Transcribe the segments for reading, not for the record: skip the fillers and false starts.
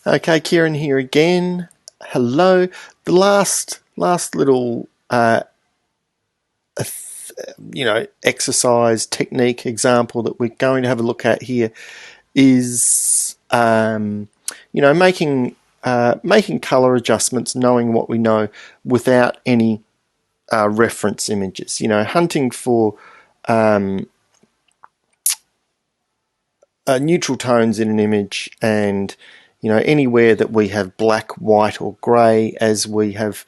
Okay, Kieran here again. Hello. The last little exercise technique example that we're going to have a look at here is making color adjustments, knowing what we know without any reference images. Hunting for neutral tones in an image, and anywhere that we have black, white, or grey, as we have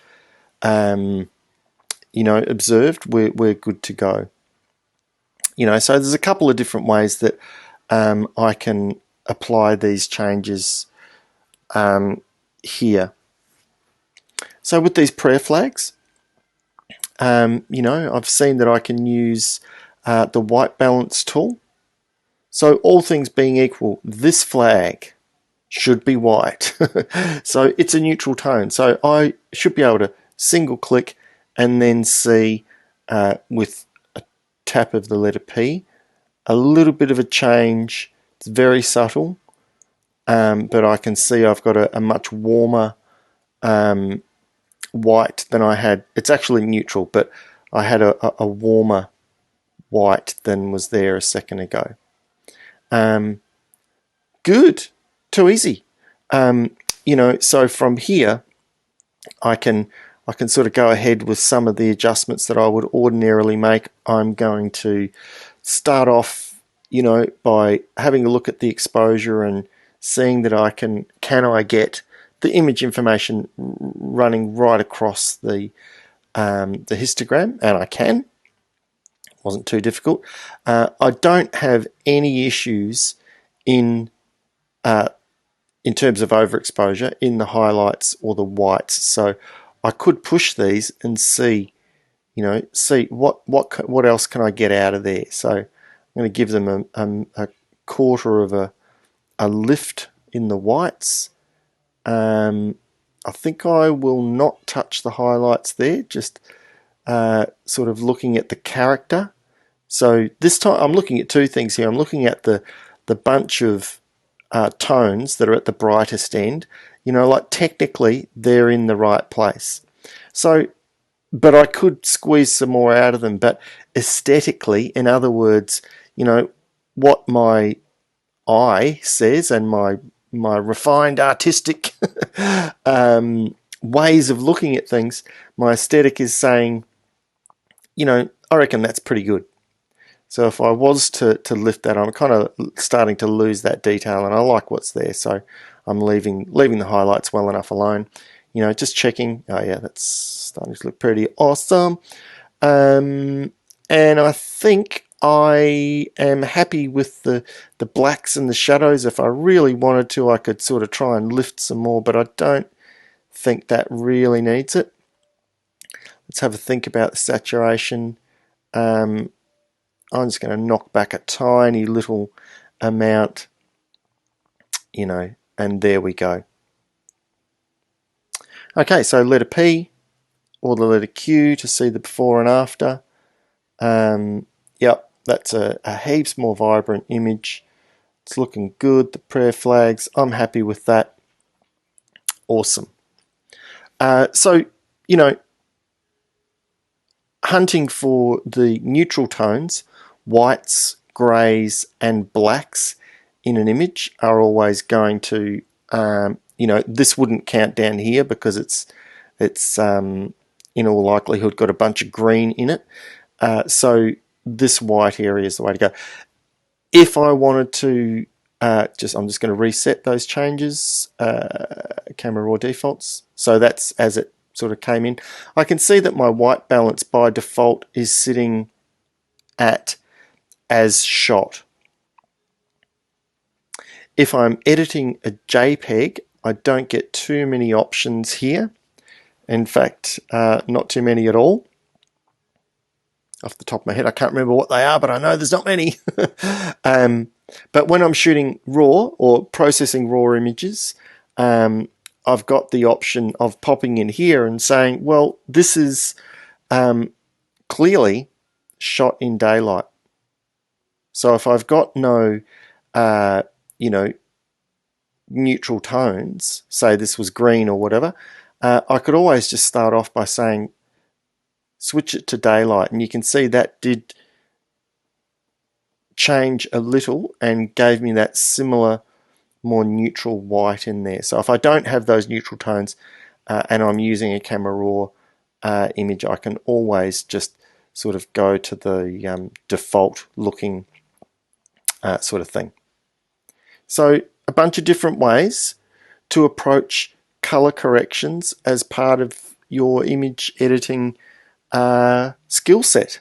observed, we're good to go. So there's a couple of different ways that I can apply these changes here. So with these prayer flags, I've seen that I can use the white balance tool. So all things being equal, this flag should be white. So it's a neutral tone. So I should be able to single click and then see with a tap of the letter P a little bit of a change. It's very subtle, but I can see I've got a much warmer white than I had. It's actually neutral, but I had a warmer white than was there a second ago. Good. Too easy. So from here, I can sort of go ahead with some of the adjustments that I would ordinarily make. I'm going to start off, by having a look at the exposure and seeing that I can I get the image information running right across the histogram, and I can. Wasn't too difficult. I don't have any issues in terms of overexposure in the highlights or the whites. So I could push these and see what else can I get out of there. So I'm going to give them a quarter of a lift in the whites. I think I will not touch the highlights there, just sort of looking at the character. So this time I'm looking at two things here. I'm looking at the bunch of tones that are at the brightest end. Like technically they're in the right place. So, but I could squeeze some more out of them. But aesthetically, in other words, what my eye says and my refined artistic ways of looking at things, my aesthetic is saying, I reckon that's pretty good. So if I was to lift that, I'm kind of starting to lose that detail, and I like what's there. So I'm leaving the highlights well enough alone. Just checking. Oh yeah, that's starting to look pretty awesome. And I think I am happy with the blacks and the shadows. If I really wanted to, I could sort of try and lift some more, but I don't think that really needs it. Let's have a think about the saturation. I'm just going to knock back a tiny little amount, and there we go. Okay, so letter P or the letter Q to see the before and after. Yep, that's a heaps more vibrant image. It's looking good. The prayer flags, I'm happy with that. Awesome. So, hunting for the neutral tones, whites, greys, and blacks in an image are always going to, this wouldn't count down here because it's in all likelihood got a bunch of green in it. So this white area is the way to go. If I wanted to, I'm just going to reset those changes, camera raw defaults. So that's as it sort of came in. I can see that my white balance by default is sitting at as shot. If I'm editing a JPEG, I don't get too many options here. In fact, not too many at all. Off the top of my head, I can't remember what they are, but I know there's not many. But when I'm shooting RAW or processing RAW images, I've got the option of popping in here and saying, well, this is clearly shot in daylight. So if I've got no, neutral tones, say this was green or whatever, I could always just start off by saying switch it to daylight, and you can see that did change a little and gave me that similar, more neutral white in there. So if I don't have those neutral tones and I'm using a Camera Raw image, I can always just sort of go to the default looking sort of thing. So a bunch of different ways to approach color corrections as part of your image editing skill set.